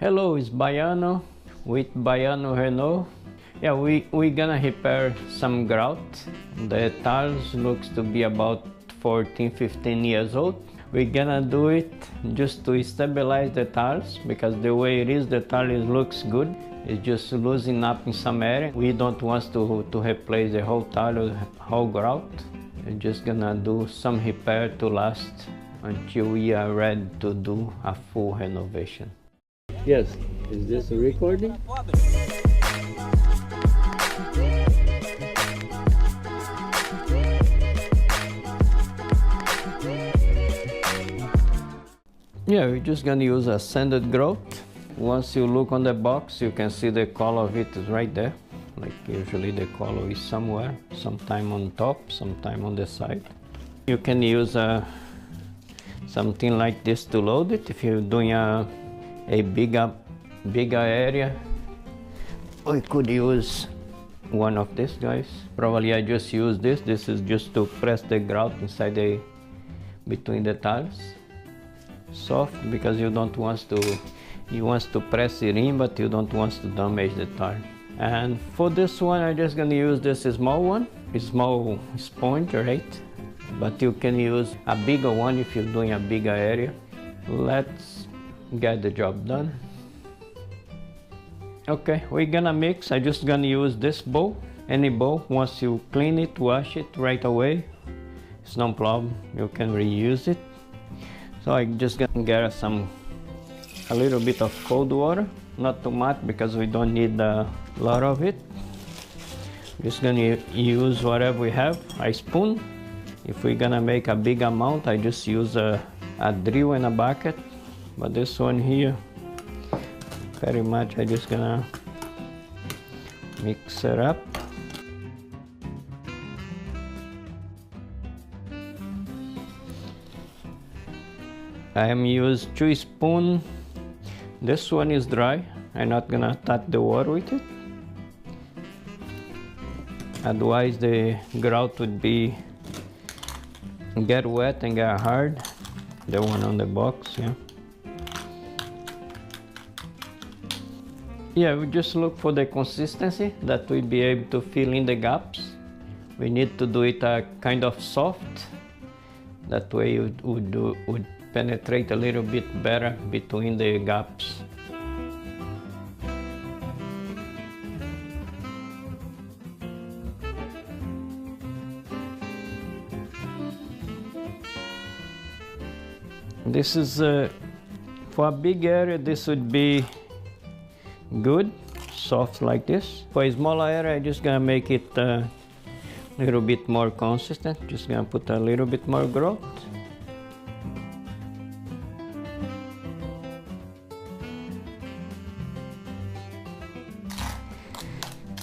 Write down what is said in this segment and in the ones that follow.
Hello, it's Baiano with Baiano Renault. Yeah, we're gonna repair some grout. The tires looks to be about 14-15 years old. We're gonna do it just to stabilize the tires because the way it is, the tire looks good. It's just losing up in some area. We don't want to replace the whole tire, whole grout. We're just gonna do some repair to last until we are ready to do a full renovation. Yes, is this a recording? Yeah, we're just gonna use a sanded grout. Once you look on the box, you can see the color of it is right there. Like usually the color is somewhere, sometime on top, sometime on the side. You can use something like this to load it if you're doing a bigger area. We could use one of these guys. Probably I just use this. This is just to press the grout inside between the tiles. Soft because you don't want to, you want to press it in, but you don't want to damage the tire. And for this one, I'm just gonna use this small one, a small sponge, right? But you can use a bigger one if you're doing a bigger area. Let's get the job done. Okay, we're gonna mix. I'm just gonna use this bowl, any bowl. Once you clean it, wash it right away. It's no problem, you can reuse it. So I'm just gonna get a little bit of cold water, not too much because we don't need a lot of it. Just gonna use whatever we have, a spoon. If we're gonna make a big amount, I just use a drill and a bucket. But this one here, very much, I just gonna mix it up. I am use 2 spoons. This one is dry. I'm not gonna touch the water with it. Otherwise the grout would get wet and get hard. The one on the box, yeah. Yeah, we just look for the consistency that we'll be able to fill in the gaps. We need to do it kind of soft. That way it would penetrate a little bit better between the gaps. This is for a big area, this would be good, soft like this. For a smaller area, I'm just gonna make it a little bit more consistent. Just gonna put a little bit more grout.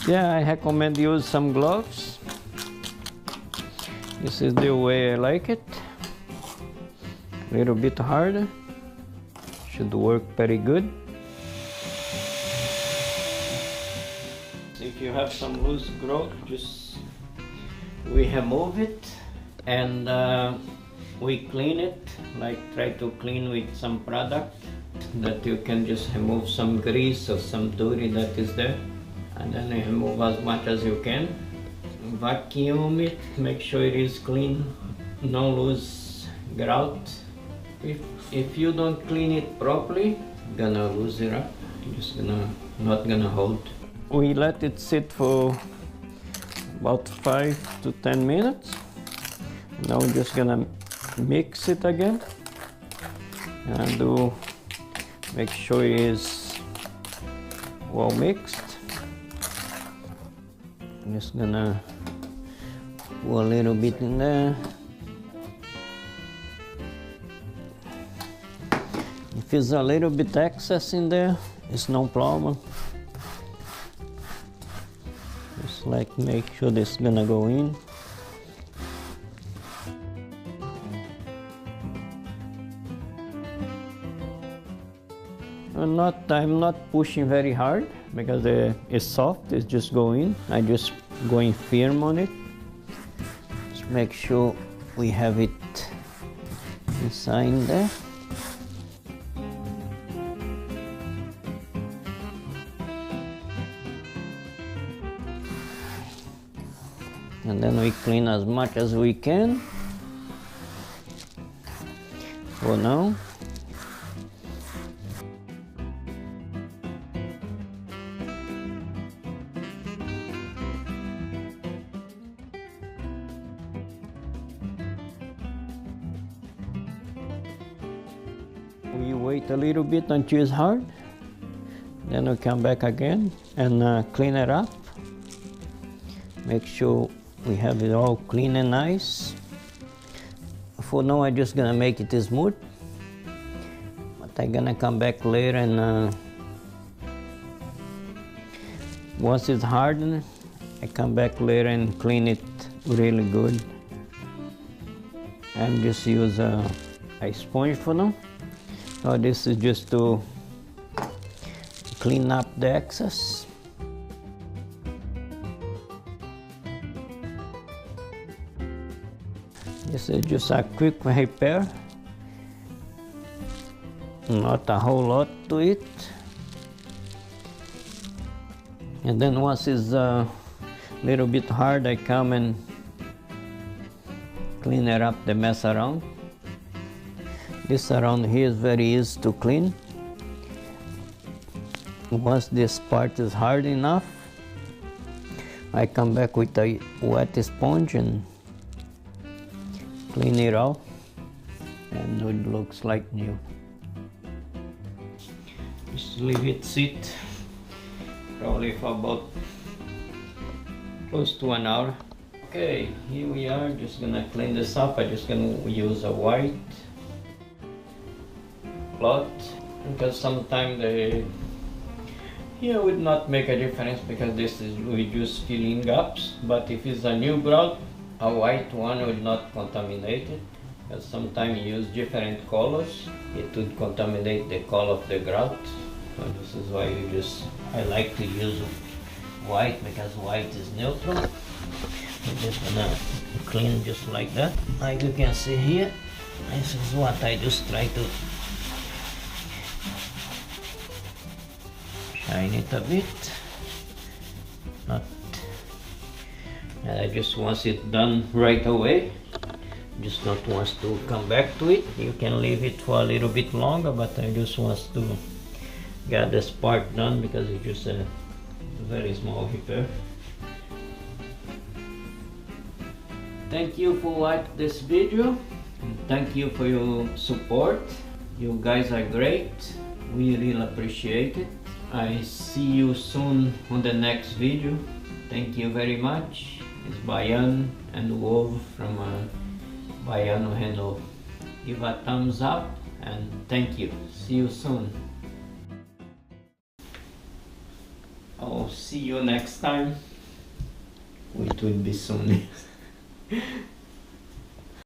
Yeah, I recommend use some gloves. This is the way I like it. A little bit harder. Should work pretty good. If you have some loose grout, just we remove it and we clean it. Like try to clean with some product that you can just remove some grease or some dirty that is there. And then remove as much as you can. Vacuum it, make sure it is clean, no loose grout. If you don't clean it properly, you're gonna lose it up. Just not gonna hold. We let it sit for about 5 to 10 minutes. Now we're just gonna mix it again. And make sure it is well mixed. I'm just gonna pour a little bit in there. If there's a little bit excess in there, it's no problem. Just like make sure this is gonna go in. I'm not pushing very hard because it's soft, it's just going. I'm just going firm on it. Just make sure we have it inside there. And then we clean as much as we can for now. We wait a little bit until it's hard, then we come back again and clean it up. Make sure we have it all clean and nice. For now, I'm just gonna make it smooth, but I'm gonna come back later and once it's hardened, I come back later and clean it really good. And just use a sponge for now. So this is just to clean up the excess. This is just a quick repair, not a whole lot to it. And then once it's a little bit hard, I come and clean it up, the mess around. This around here is very easy to clean. Once this part is hard enough, I come back with a wet sponge and clean it off, and it looks like new. Just leave it sit probably for about close to an hour. Okay, here we are, just gonna clean this up. I'm just gonna use a white cloth because sometimes here would not make a difference because this is we just filling gaps, but if it's a new grout, a white one would not contaminate it, because sometimes you use different colors, it would contaminate the color of the grout. So this is why I like to use white, because white is neutral. I'm just gonna clean just like that. Like you can see here, this is what I just try to shine it a bit. Not, and I just want it done right away. Just not wants to come back to it. You can leave it for a little bit longer, but I just want to get this part done because it's just a very small repair. Thank you for watching this video. Thank you for your support. You guys are great. We really appreciate it. I see you soon on the next video. Thank you very much. It's Bayan and Wolf from Baiano Reno. Give a thumbs up and thank you. See you soon. I'll see you next time. It will be soon.